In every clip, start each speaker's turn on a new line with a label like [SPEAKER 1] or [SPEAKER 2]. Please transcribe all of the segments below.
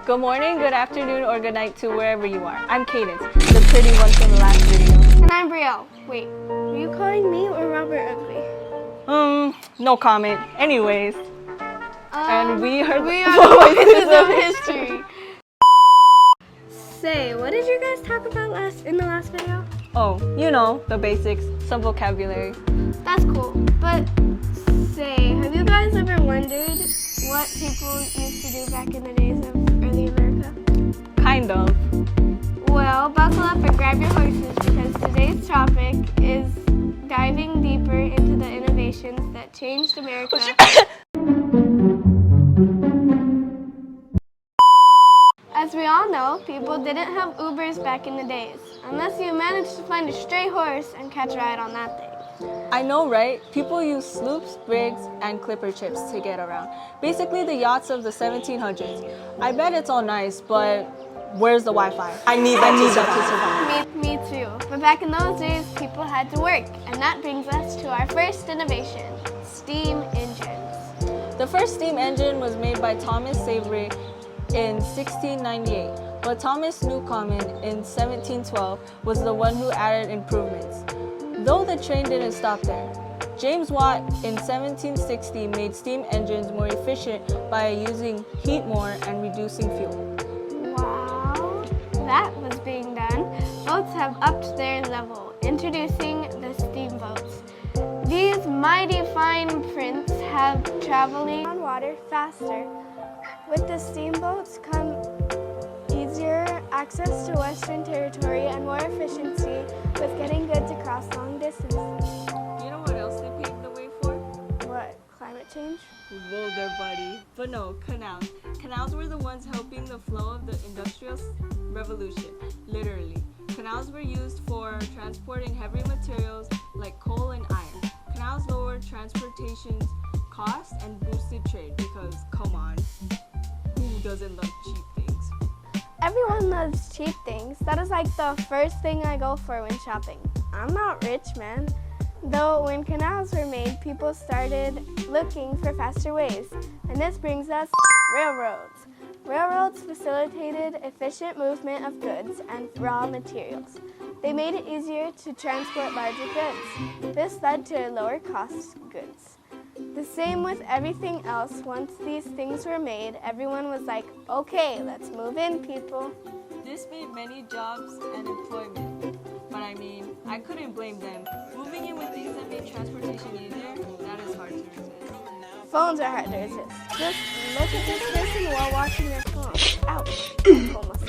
[SPEAKER 1] Good morning, good afternoon, or good night to wherever you are. I'm Cadence, the pretty one from the last video.
[SPEAKER 2] And I'm Brielle. Wait, are you calling me or Robert ugly?
[SPEAKER 1] No comment. Anyways, and we are
[SPEAKER 2] the voices of history. Say, what did you guys talk about in the last video?
[SPEAKER 1] Oh, you know, the basics, some vocabulary.
[SPEAKER 2] That's cool, but say, have you guys ever wondered what people used to do back in the days of early America?
[SPEAKER 1] Kind of.
[SPEAKER 2] Well, buckle up and grab your horses because today's topic is diving deeper into the innovations that changed America. As we all know, people didn't have Ubers back in the days, unless you managed to find a stray horse and catch a ride on that thing.
[SPEAKER 1] I know, right? People used sloops, brigs, and clipper ships to get around. Basically the yachts of the 1700s. I bet it's all nice, but where's the Wi-Fi? I need that to survive.
[SPEAKER 2] Me too. But back in those days, people had to work, and that brings us to our first innovation, steam engines.
[SPEAKER 1] The first steam engine was made by Thomas Savery in 1698, but Thomas Newcomen in 1712 was the one who added improvements. Though the train didn't stop there. James Watt in 1760 made steam engines more efficient by using heat more and reducing fuel.
[SPEAKER 2] Wow, that was being done. Boats have upped their level, introducing the steamboats. These mighty fine prints have traveling on water faster. With the steamboats come easier access to Western territory and more efficiency with getting goods across long distances.
[SPEAKER 1] You know what else they paved the way for?
[SPEAKER 2] What, climate change?
[SPEAKER 1] Whoa there, buddy. But no, canals. Canals were the ones helping the flow of the Industrial Revolution, literally. Canals were used for transporting heavy materials like coal and iron. Canals lowered transportation's cost and boosted trade because, come on, who doesn't love cheap things?
[SPEAKER 2] Everyone loves cheap things. That is like the first thing I go for when shopping. I'm not rich, man. Though when canals were made, people started looking for faster ways. And this brings us railroads. Railroads facilitated efficient movement of goods and raw materials. They made it easier to transport larger goods. This led to lower cost goods. The same with everything else. Once these things were made, everyone was like, okay, let's move in, people.
[SPEAKER 1] This made many jobs and employment. But I mean, I couldn't blame them. Moving in with things that made transportation easier, that is hard to resist.
[SPEAKER 2] Phones are hard to resist. Just look at this person while watching your phone. Ouch. Almost.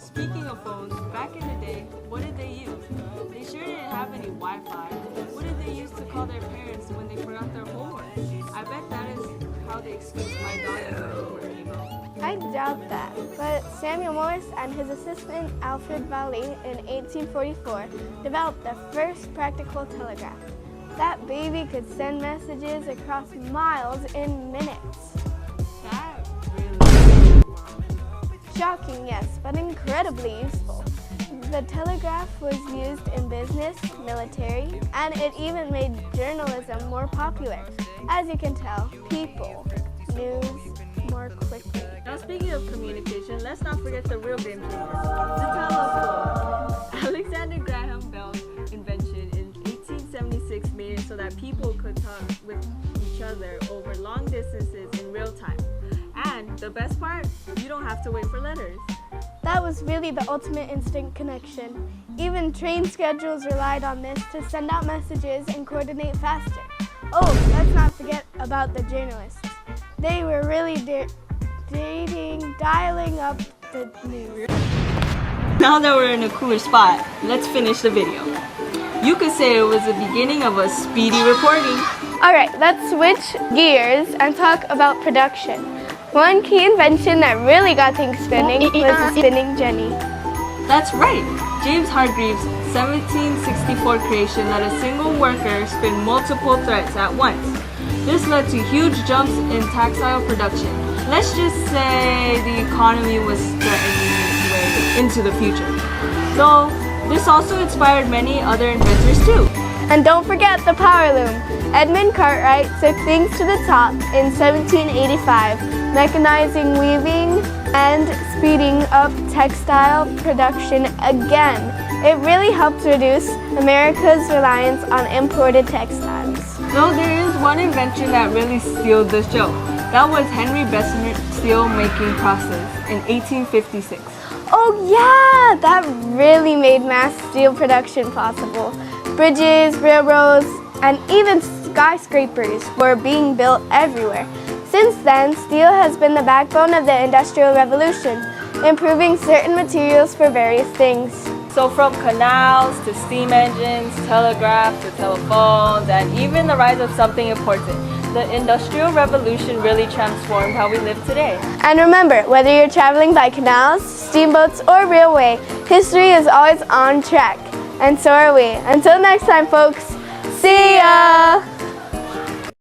[SPEAKER 1] Speaking of phones, back in the day, what did they use? They sure didn't have any Wi-Fi. What did they use to call their parents when they forgot their homework? I bet that is how they excused my daughter's homework email.
[SPEAKER 2] I doubt that, but Samuel Morse and his assistant Alfred Valley in 1844 developed the first practical telegraph. That baby could send messages across miles in minutes.
[SPEAKER 1] That really
[SPEAKER 2] Shocking, yes, but incredibly useful. The telegraph was used in business, military, and it even made journalism more popular. As you can tell, people news more quickly.
[SPEAKER 1] Now speaking of communication, let's not forget the real game changer, the telephone. Alexander Graham Bell's invention in 1876 made it so that people could talk with each other over long distances in real time. And the best part, you don't have to wait for letters.
[SPEAKER 2] That was really the ultimate instant connection. Even train schedules relied on this to send out messages and coordinate faster. Oh, let's not forget about the journalists. They were really dialing up the news.
[SPEAKER 1] Now that we're in a cooler spot, let's finish the video. You could say it was the beginning of a speedy reporting.
[SPEAKER 2] Alright, let's switch gears and talk about production. One key invention that really got things spinning was the spinning jenny.
[SPEAKER 1] That's right! James Hargreaves' 1764 creation let a single worker spin multiple threads at once. This led to huge jumps in textile production. Let's just say the economy was threatening its way into the future. Though, this also inspired many other inventors too.
[SPEAKER 2] And don't forget the power loom. Edmund Cartwright took things to the top in 1785 mechanizing weaving, and speeding up textile production again. It really helped reduce America's reliance on imported textiles.
[SPEAKER 1] Though there is one invention that really sealed the show. That was Henry Bessemer's steel making process in 1856.
[SPEAKER 2] Oh yeah, that really made mass steel production possible. Bridges, railroads, and even skyscrapers were being built everywhere. Since then, steel has been the backbone of the Industrial Revolution, improving certain materials for various things.
[SPEAKER 1] So from canals to steam engines, telegraph to telephones, and even the rise of something important, the Industrial Revolution really transformed how we live today.
[SPEAKER 2] And remember, whether you're traveling by canals, steamboats, or railway, history is always on track. And so are we. Until next time, folks.